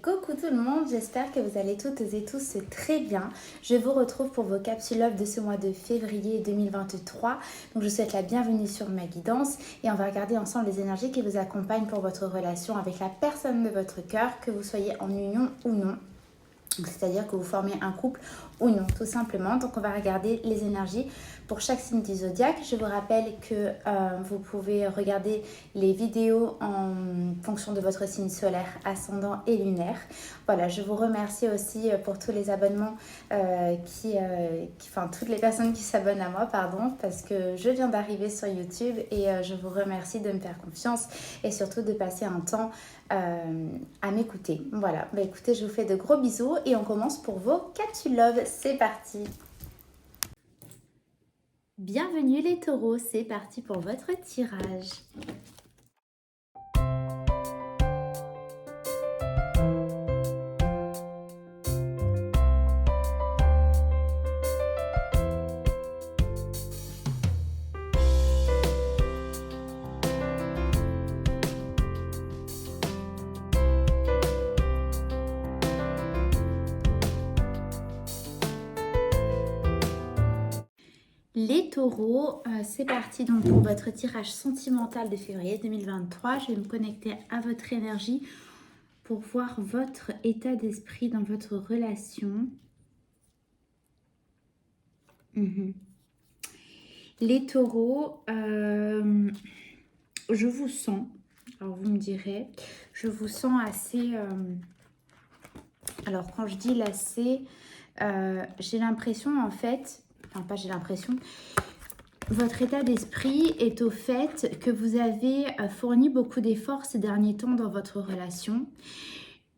coucou tout le monde, j'espère que vous allez toutes et tous très bien. Je vous retrouve pour vos capsules love de ce mois de février 2023. Donc je vous souhaite la bienvenue sur ma guidance et on va regarder ensemble les énergies qui vous accompagnent pour votre relation avec la personne de votre cœur, que vous soyez en union ou non. C'est-à-dire que vous formez un couple ou non, tout simplement. Donc on va regarder les énergies pour chaque signe du zodiaque. Je vous rappelle que vous pouvez regarder les vidéos en fonction de votre signe solaire, ascendant et lunaire. Voilà, je vous remercie aussi pour tous les abonnements, enfin toutes les personnes qui s'abonnent à moi, pardon, parce que je viens d'arriver sur YouTube et je vous remercie de me faire confiance et surtout de passer un temps à m'écouter. Voilà, bah écoutez, je vous fais de gros bisous et on commence pour vos capsules love. C'est parti! Bienvenue les taureaux, c'est parti pour votre tirage. Les taureaux, c'est parti donc pour votre tirage sentimental de février 2023. Je vais me connecter à votre énergie pour voir votre état d'esprit dans votre relation. Les taureaux, je vous sens, alors vous me direz, je vous sens assez... alors quand je dis lassé, j'ai l'impression en fait... Enfin, pas j'ai l'impression. Votre état d'esprit est au fait que vous avez fourni beaucoup d'efforts ces derniers temps dans votre relation.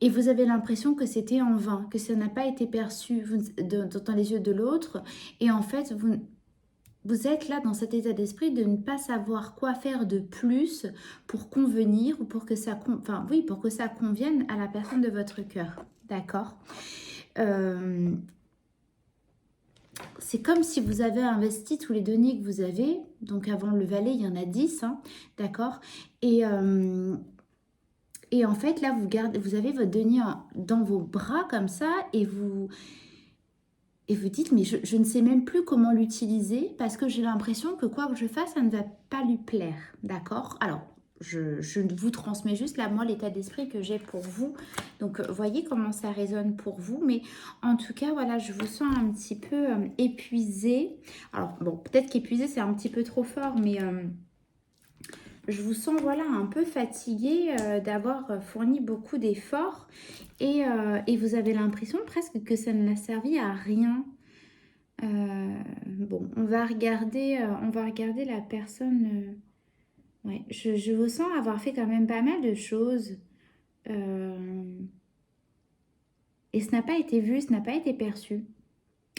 Et vous avez l'impression que c'était en vain, que ça n'a pas été perçu dans les yeux de l'autre. Et en fait, vous êtes là dans cet état d'esprit de ne pas savoir quoi faire de plus pour convenir ou pour que ça, pour que ça convienne à la personne de votre cœur. D'accord ? C'est comme si vous avez investi tous les deniers que vous avez. Donc avant le valet, il y en a 10, hein, d'accord, et en fait, là, vous avez votre denier dans vos bras comme ça et vous dites, mais je ne sais même plus comment l'utiliser parce que j'ai l'impression que quoi que je fasse, ça ne va pas lui plaire, d'accord. Alors, je vous transmets juste là, moi, l'état d'esprit que j'ai pour vous. Donc, voyez comment ça résonne pour vous. Mais en tout cas, voilà, je vous sens un petit peu épuisé. Alors, bon, peut-être qu'épuisé, c'est un petit peu trop fort, mais... je vous sens voilà un peu fatigué d'avoir fourni beaucoup d'efforts et vous avez l'impression presque que ça ne l'a servi à rien. Bon, on va regarder la personne. Ouais, je vous sens avoir fait quand même pas mal de choses et ce n'a pas été vu, ce n'a pas été perçu.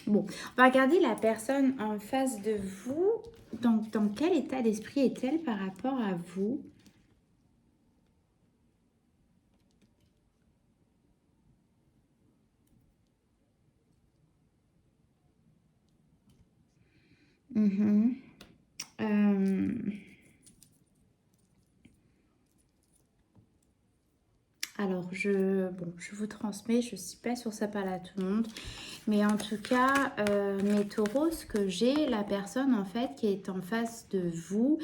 Bon, on va regarder la personne en face de vous. Dans quel état d'esprit est-elle par rapport à vous ? Alors, je vous transmets, je ne suis pas sûre que ça parle à tout le monde. Mais en tout cas, mes taureaux, ce que j'ai, la personne en fait qui est en face de vous,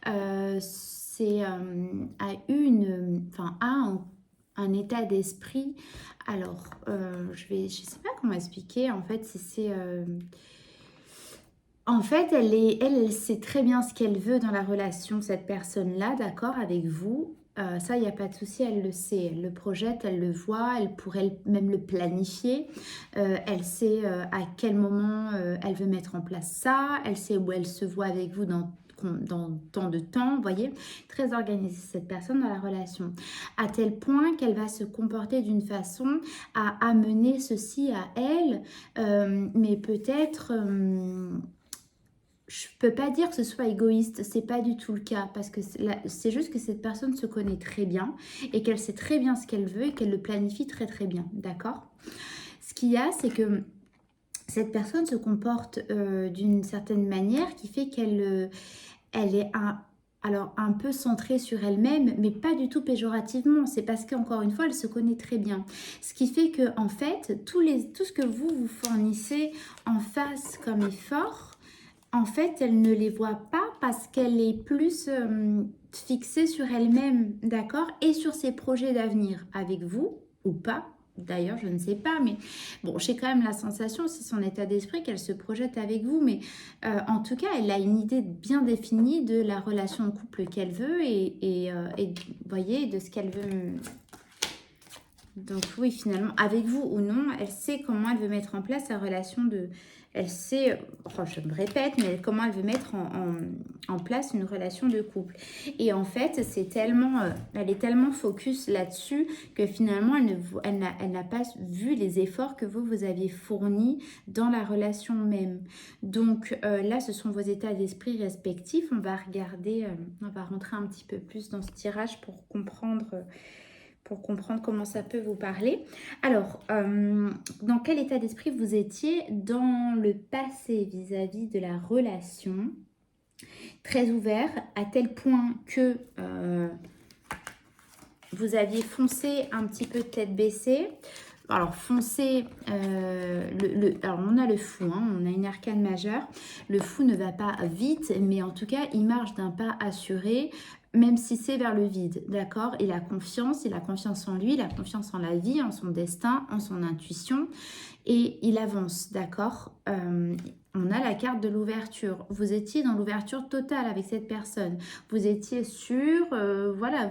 un état d'esprit. Alors, je sais pas comment expliquer en fait si c'est... En fait, elle sait très bien ce qu'elle veut dans la relation, cette personne-là, d'accord, avec vous. Ça, il n'y a pas de souci, elle le sait, elle le projette, elle le voit, elle pourrait même le planifier. Elle sait à quel moment elle veut mettre en place ça, elle sait où elle se voit avec vous dans tant de temps, vous voyez, très organisée cette personne dans la relation, à tel point qu'elle va se comporter d'une façon à amener ceci à elle, mais peut-être... je peux pas dire que ce soit égoïste, c'est pas du tout le cas, parce que c'est juste que cette personne se connaît très bien et qu'elle sait très bien ce qu'elle veut et qu'elle le planifie très très bien, d'accord. Ce qu'il y a, c'est que cette personne se comporte d'une certaine manière qui fait qu'elle est alors un peu centrée sur elle-même, mais pas du tout péjorativement. C'est parce qu'encore une fois, elle se connaît très bien. Ce qui fait que en fait, tout ce que vous fournissez en face comme effort, en fait, elle ne les voit pas parce qu'elle est plus fixée sur elle-même, d'accord? Et sur ses projets d'avenir avec vous ou pas. D'ailleurs, je ne sais pas, mais bon, j'ai quand même la sensation, c'est son état d'esprit, qu'elle se projette avec vous. Mais en tout cas, elle a une idée bien définie de la relation de couple qu'elle veut et voyez, de ce qu'elle veut. Donc oui, finalement, avec vous ou non, elle sait comment elle veut mettre en place sa relation de... Elle sait, oh, je me répète, mais comment elle veut mettre en place une relation de couple. Et en fait, c'est tellement, elle est tellement focus là-dessus que finalement, elle n'a pas vu les efforts que vous aviez fournis dans la relation même. Donc là, ce sont vos états d'esprit respectifs. On va regarder, on va rentrer un petit peu plus dans ce tirage pour comprendre comment ça peut vous parler. Alors, dans quel état d'esprit vous étiez dans le passé vis-à-vis de la relation? Très ouvert, à tel point que vous aviez foncé un petit peu tête baissée. Alors, foncé, alors on a le fou, hein, on a une arcane majeure. Le fou ne va pas vite, mais en tout cas, il marche d'un pas assuré, même si c'est vers le vide, d'accord? Il a confiance en lui, il a confiance en la vie, en son destin, en son intuition, et il avance, d'accord? On a la carte de l'ouverture. Vous étiez dans l'ouverture totale avec cette personne. Vous étiez sûr, voilà,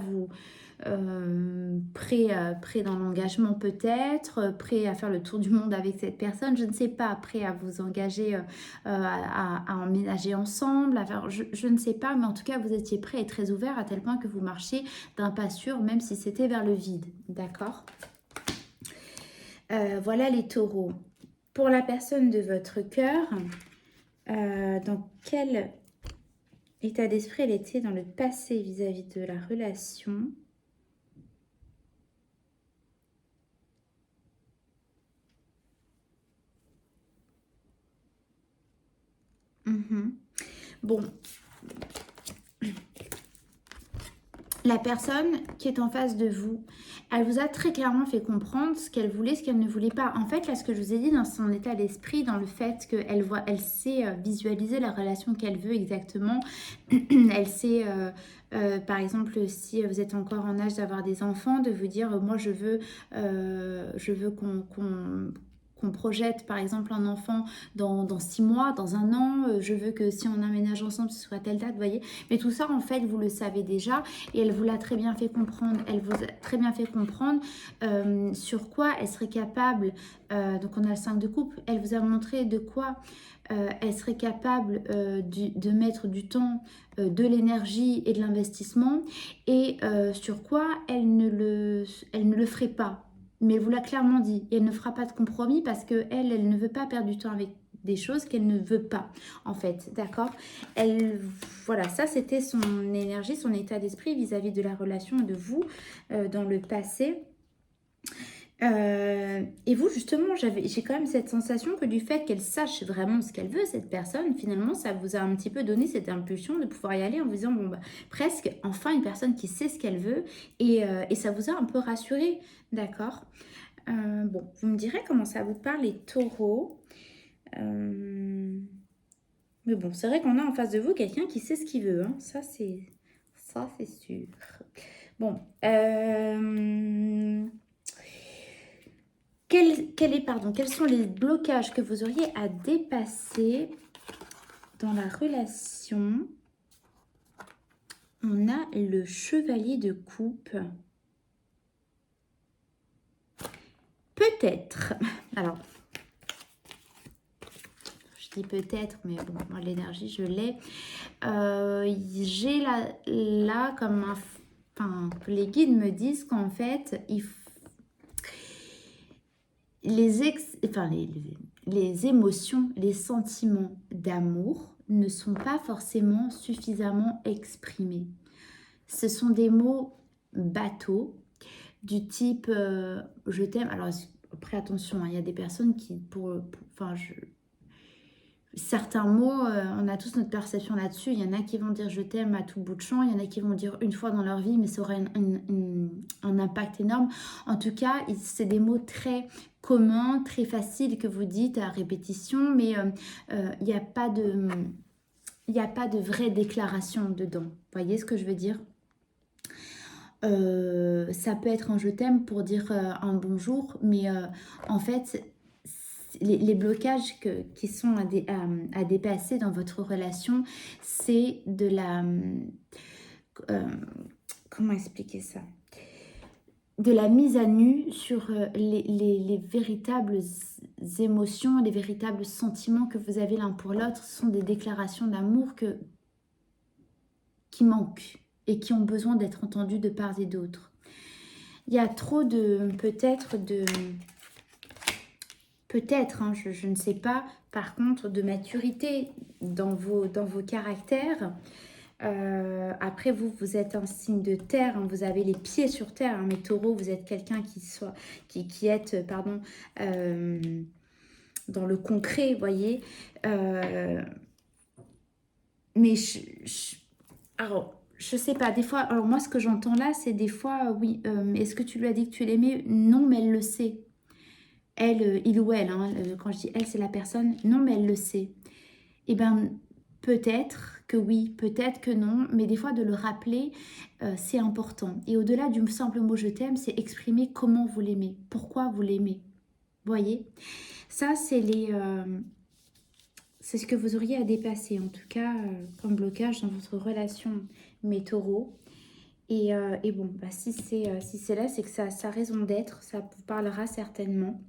prêt dans l'engagement peut-être, prêt à faire le tour du monde avec cette personne, je ne sais pas, prêt à vous engager, à emménager ensemble, je ne sais pas, mais en tout cas vous étiez prêt et très ouvert à tel point que vous marchiez d'un pas sûr, même si c'était vers le vide, d'accord? Voilà les taureaux. Pour la personne de votre cœur, dans quel état d'esprit elle était dans le passé vis-à-vis de la relation? Bon, la personne qui est en face de vous, elle vous a très clairement fait comprendre ce qu'elle voulait, ce qu'elle ne voulait pas. En fait, là, ce que je vous ai dit dans son état d'esprit, dans le fait qu'elle elle sait visualiser la relation qu'elle veut exactement. Elle sait, par exemple, si vous êtes encore en âge d'avoir des enfants, de vous dire, moi, je veux qu'on projette par exemple un enfant dans 6 mois, dans un an, je veux que si on emménage ensemble, ce soit telle date, vous voyez. Mais tout ça, en fait, vous le savez déjà et elle vous l'a très bien fait comprendre. Elle vous a très bien fait comprendre sur quoi elle serait capable. Donc, on a le 5 de coupe. Elle vous a montré de quoi elle serait capable de mettre du temps, de l'énergie et de l'investissement et sur quoi elle ne le ferait pas. Mais elle vous l'a clairement dit. Et elle ne fera pas de compromis parce qu'elle ne veut pas perdre du temps avec des choses qu'elle ne veut pas, en fait. D'accord? Voilà, ça c'était son énergie, son état d'esprit vis-à-vis de la relation de vous dans le passé. Et vous, justement, j'ai quand même cette sensation que du fait qu'elle sache vraiment ce qu'elle veut, cette personne, finalement, ça vous a un petit peu donné cette impulsion de pouvoir y aller en vous disant, bon, bah, presque, enfin, une personne qui sait ce qu'elle veut, et ça vous a un peu rassuré, d'accord? Bon, vous me direz comment ça vous parle, les taureaux. Mais bon, c'est vrai qu'on a en face de vous quelqu'un qui sait ce qu'il veut, hein. Ça, c'est sûr. Bon, quels sont les blocages que vous auriez à dépasser dans la relation? On a le chevalier de coupe. Peut-être. Alors, je dis peut-être, mais bon, moi l'énergie, je l'ai. J'ai là comme un... Enfin, les guides me disent qu'en fait, les émotions, les sentiments d'amour ne sont pas forcément suffisamment exprimés. Ce sont des mots bateaux du type je t'aime. Alors après attention, hein, il y a des personnes qui enfin certains mots, on a tous notre perception là-dessus. Il y en a qui vont dire je t'aime à tout bout de champ, il y en a qui vont dire une fois dans leur vie, mais ça aura un impact énorme. En tout cas, c'est des mots très communs, très faciles que vous dites à répétition, mais il n'y a pas de... Il n'y a pas de vraie déclaration dedans. Vous voyez ce que je veux dire? Ça peut être un je t'aime pour dire un bonjour, mais en fait, les blocages qui sont à dépasser dans votre relation, c'est de la... euh, comment expliquer ça? De la mise à nu sur les véritables émotions, les véritables sentiments que vous avez l'un pour l'autre. Ce sont des déclarations d'amour qui manquent et qui ont besoin d'être entendues de part et d'autre. Il y a trop de, peut-être, hein, je ne sais pas, par contre, de maturité dans vos caractères. Après, vous êtes un signe de terre, hein, vous avez les pieds sur terre, hein, mais taureau, vous êtes quelqu'un qui êtes, pardon, dans le concret, vous voyez. Mais alors, je sais pas, des fois, alors moi, ce que j'entends là, c'est des fois, oui, est-ce que tu lui as dit que tu l'aimais? Non, mais elle le sait. Elle, il ou elle, hein, quand je dis elle, c'est la personne, non, mais elle le sait. Eh bien, peut-être que oui, peut-être que non, mais des fois, de le rappeler, c'est important. Et au-delà du simple mot je t'aime, c'est exprimer comment vous l'aimez, pourquoi vous l'aimez. Voyez? Ça, c'est c'est ce que vous auriez à dépasser, en tout cas, comme blocage dans votre relation, mes taureaux. Et bon, bah, si c'est là, c'est que ça a raison d'être, ça vous parlera certainement.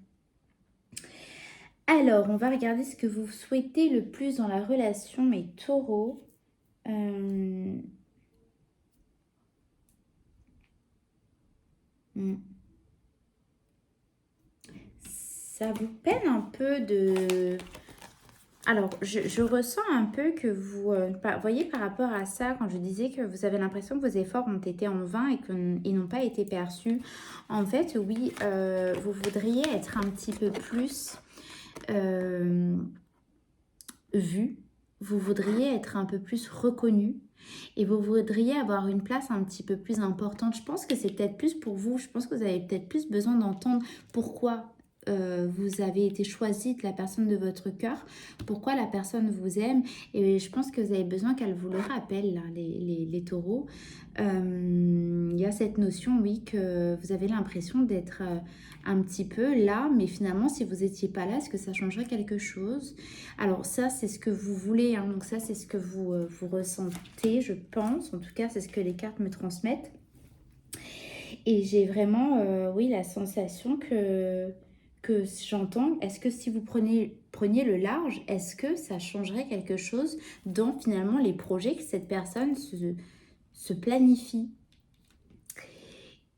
Alors, on va regarder ce que vous souhaitez le plus dans la relation, mes taureaux. Ça vous peine un peu de... Alors, je ressens un peu que vous... voyez, par rapport à ça, quand je disais que vous avez l'impression que vos efforts ont été en vain et qu'ils n'ont pas été perçus, en fait, oui, vous voudriez être un petit peu plus vu. Vous voudriez être un peu plus reconnu. Et vous voudriez avoir une place un petit peu plus importante. Je pense que c'est peut-être plus pour vous. Je pense que vous avez peut-être plus besoin d'entendre pourquoi vous avez été choisi de la personne de votre cœur, pourquoi la personne vous aime. Et je pense que vous avez besoin qu'elle vous le rappelle, là, les taureaux. Il y a cette notion, oui, que vous avez l'impression d'être un petit peu là, mais finalement, si vous n'étiez pas là, est-ce que ça changerait quelque chose? Alors ça, c'est ce que vous voulez, hein, donc ça, c'est ce que vous ressentez, je pense. En tout cas, c'est ce que les cartes me transmettent. Et j'ai vraiment, oui, la sensation que j'entends, est-ce que si vous preniez le large, est-ce que ça changerait quelque chose dans finalement les projets que cette personne se planifie?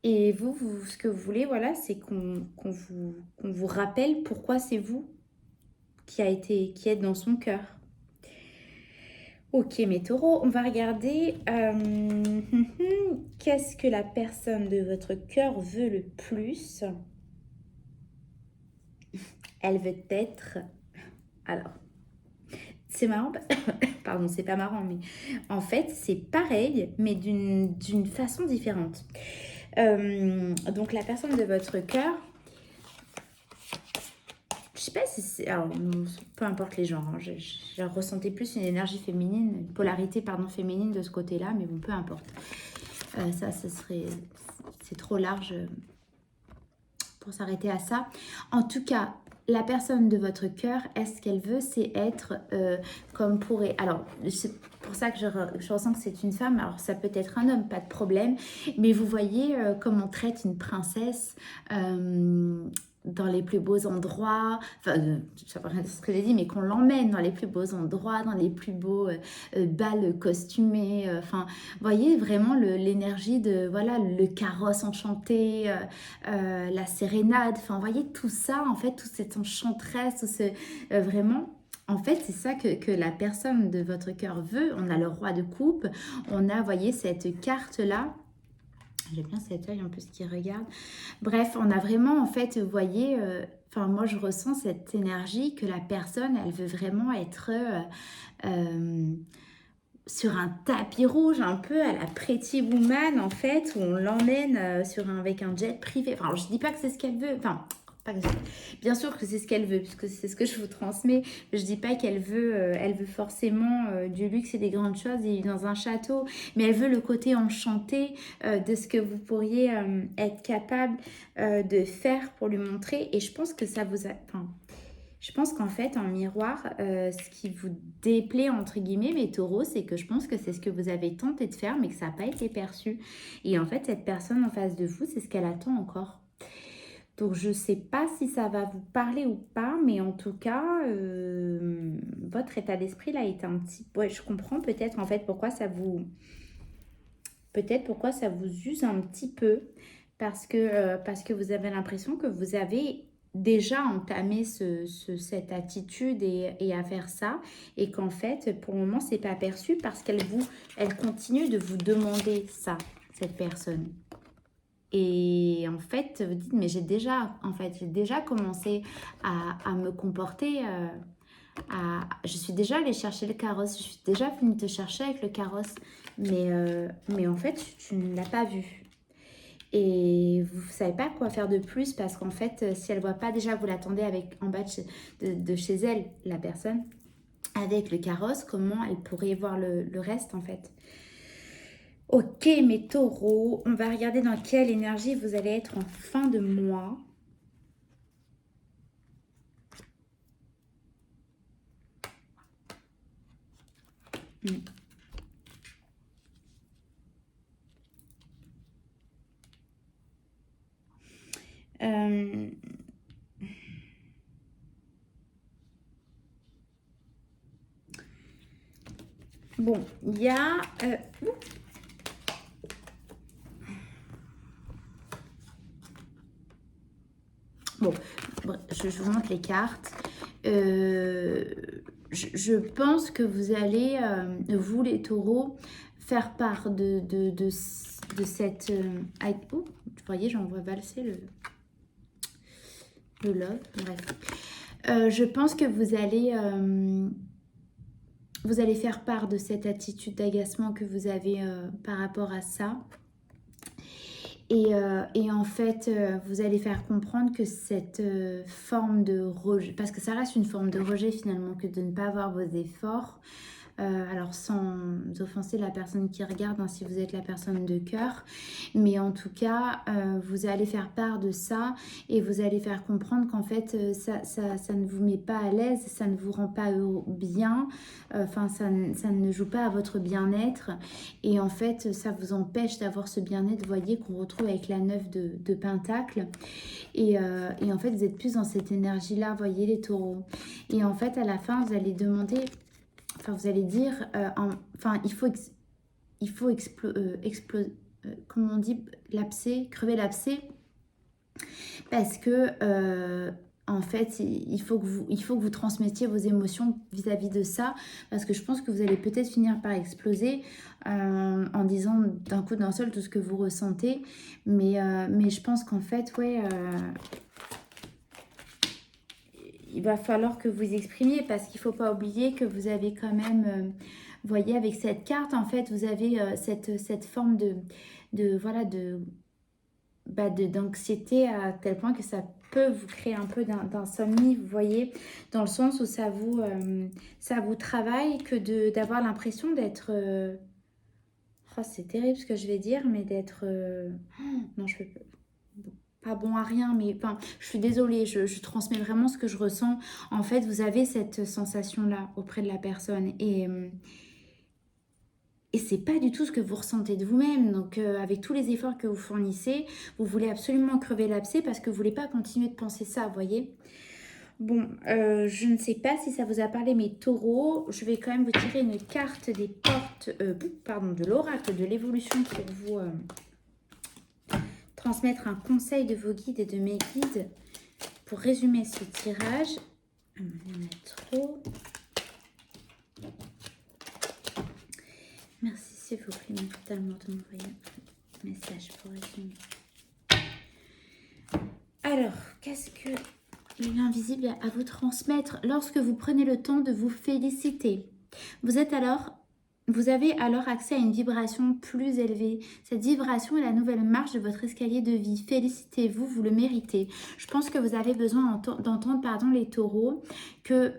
Et vous, ce que vous voulez, voilà, c'est qu'on vous rappelle pourquoi c'est vous qui êtes dans son cœur. Ok, mes taureaux, on va regarder qu'est-ce que la personne de votre cœur veut le plus. Elle veut être... Alors, c'est marrant, pardon, c'est pas marrant, mais en fait, c'est pareil, mais d'une façon différente. Donc, la personne de votre cœur, je sais pas si c'est... Alors, peu importe les genres, hein, je ressentais plus une énergie féminine, une polarité, pardon, féminine de ce côté-là, mais bon, peu importe. Ça, c'est trop large pour s'arrêter à ça. En tout cas, la personne de votre cœur, est-ce qu'elle veut, c'est être comme pourrait... Alors, c'est pour ça que je ressens que c'est une femme. Alors, ça peut être un homme, pas de problème. Mais vous voyez comment on traite une princesse dans les plus beaux endroits. Enfin, je sais pas ce que j'ai dit, mais qu'on l'emmène dans les plus beaux endroits, dans les plus beaux bals costumés. Enfin, vous voyez vraiment l'énergie de, voilà, le carrosse enchanté, la sérénade. Enfin, vous voyez tout ça, en fait, toute cette enchanteresse, vraiment... En fait, c'est ça que la personne de votre cœur veut. On a le roi de coupe, on a, voyez, cette carte-là. J'aime bien cet œil en plus qui regarde. Bref, on a vraiment, en fait, vous voyez, enfin moi je ressens cette énergie que la personne, elle veut vraiment être sur un tapis rouge, un peu à la Pretty Woman en fait, où on l'emmène avec un jet privé. Enfin, je dis pas que c'est ce qu'elle veut, enfin, pas que bien sûr que c'est ce qu'elle veut, puisque c'est ce que je vous transmets. Je dis pas qu'elle veut, elle veut forcément du luxe et des grandes choses et vivre dans un château, mais elle veut le côté enchanté de ce que vous pourriez être capable de faire pour lui montrer. Et je pense que ça vous a... Enfin, je pense qu'en fait, en miroir, ce qui vous déplaît, entre guillemets, mes taureaux, c'est que je pense que c'est ce que vous avez tenté de faire, mais que ça n'a pas été perçu. Et en fait, cette personne en face de vous, c'est ce qu'elle attend encore. Donc, je ne sais pas si ça va vous parler ou pas, mais en tout cas, votre état d'esprit, là, est un petit... Ouais, je comprends peut-être, en fait, pourquoi ça vous... Peut-être pourquoi ça vous use un petit peu. Parce que vous avez l'impression que vous avez déjà entamé cette attitude et à faire ça, et qu'en fait pour le moment c'est pas perçu parce elle continue de vous demander ça, cette personne. Et en fait vous dites mais j'ai déjà commencé à me comporter je suis déjà allée chercher le carrosse, je suis déjà venue te chercher avec le carrosse, mais en fait tu ne l'as pas vu. Et vous ne savez pas quoi faire de plus parce qu'en fait, si elle ne voit pas déjà que vous l'attendez en bas de chez elle, la personne, avec le carrosse, comment elle pourrait voir le reste en fait. Ok, mes taureaux, on va regarder dans quelle énergie vous allez être en fin de mois. Hmm. Euh, Bon, il y a... Bon, je vous montre les cartes. Je pense que vous allez, vous les taureaux, faire part de cette... oh, vous voyez, j'en vois valser le love. Bref. Je pense que vous allez faire part de cette attitude d'agacement que vous avez par rapport à ça. Et en fait, vous allez faire comprendre que cette forme de rejet, parce que ça reste une forme de rejet finalement, que de ne pas avoir vos efforts, alors sans offenser la personne qui regarde, hein, si vous êtes la personne de cœur, mais en tout cas, vous allez faire part de ça et vous allez faire comprendre qu'en fait, ça ne vous met pas à l'aise, ça ne vous rend pas bien, enfin, ça ne joue pas à votre bien-être et en fait, ça vous empêche d'avoir ce bien-être, vous voyez, qu'on retrouve avec la 9 de Pentacle. Et en fait, vous êtes plus dans cette énergie-là, voyez les taureaux. Et en fait, à la fin, vous allez demander... Enfin, vous allez dire, il faut comment on dit, crever l'abcès, parce que en fait, il faut que vous transmettiez vos émotions vis-à-vis de ça, parce que je pense que vous allez peut-être finir par exploser en disant d'un coup d'un seul tout ce que vous ressentez, mais je pense qu'en fait, ouais... il va falloir que vous exprimiez parce qu'il ne faut pas oublier que vous avez quand même, vous voyez avec cette carte en fait vous avez cette forme d'anxiété à tel point que ça peut vous créer un peu d'insomnie, vous voyez, dans le sens où ça vous travaille que d'avoir l'impression d'être... oh, c'est terrible ce que je vais dire, mais d'être... non, je peux pas... Pas bon à rien, mais enfin, je suis désolée, je transmets vraiment ce que je ressens. En fait, vous avez cette sensation-là auprès de la personne et c'est pas du tout ce que vous ressentez de vous-même. Donc, avec tous les efforts que vous fournissez, vous voulez absolument crever l'abcès parce que vous voulez pas continuer de penser ça, vous voyez. Bon, je ne sais pas si ça vous a parlé, mes taureaux. Je vais quand même vous tirer une carte des portes, de l'oracle de l'évolution pour vous... transmettre un conseil de vos guides et de mes guides pour résumer ce tirage. Il y en a trop. Merci s'il vous plaît, d'amour de m'envoyer un message pour résumer. Alors, qu'est-ce que l'invisible à vous transmettre lorsque vous prenez le temps de vous féliciter. Vous avez alors accès à une vibration plus élevée. Cette vibration est la nouvelle marche de votre escalier de vie. Félicitez-vous, vous le méritez. Je pense que vous avez besoin d'entendre, pardon, les taureaux, que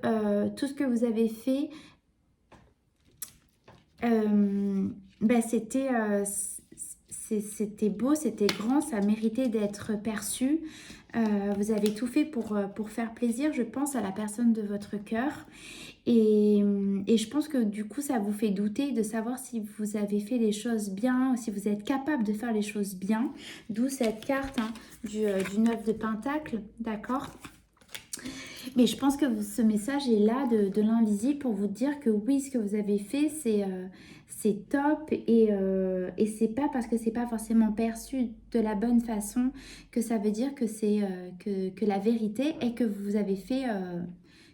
tout ce que vous avez fait, c'était beau, c'était grand, ça méritait d'être perçu. Vous avez tout fait pour faire plaisir, je pense, à la personne de votre cœur. Et je pense que du coup, ça vous fait douter de savoir si vous avez fait les choses bien, si vous êtes capable de faire les choses bien. D'où cette carte hein, du 9 de Pentacle, d'accord ? Mais je pense que ce message est là de l'invisible pour vous dire que oui, ce que vous avez fait, c'est top et c'est pas parce que c'est pas forcément perçu de la bonne façon que ça veut dire que c'est que la vérité est que vous avez fait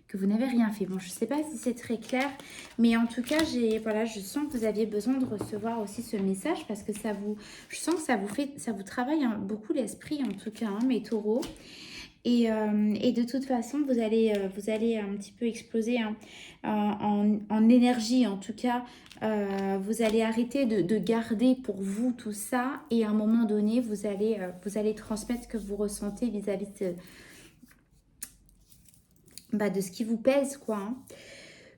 que vous n'avez rien fait. Bon, je sais pas si c'est très clair, mais en tout cas, voilà, je sens que vous aviez besoin de recevoir aussi ce message parce que je sens que ça vous travaille hein, beaucoup l'esprit en tout cas, hein, mes taureaux. Et de toute façon, vous allez un petit peu exploser hein, en énergie. En tout cas, vous allez arrêter de garder pour vous tout ça. Et à un moment donné, vous allez transmettre ce que vous ressentez vis-à-vis de ce qui vous pèse, quoi. Hein.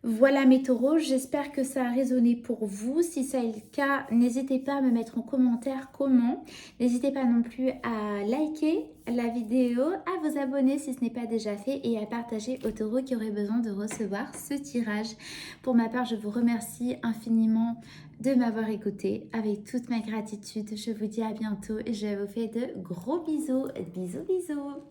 Voilà mes taureaux, j'espère que ça a résonné pour vous. Si ça est le cas, n'hésitez pas à me mettre en commentaire comment. N'hésitez pas non plus à liker la vidéo, à vous abonner si ce n'est pas déjà fait et à partager aux taureaux qui auraient besoin de recevoir ce tirage. Pour ma part, je vous remercie infiniment de m'avoir écouté. Avec toute ma gratitude, je vous dis à bientôt et je vous fais de gros bisous. Bisous, bisous.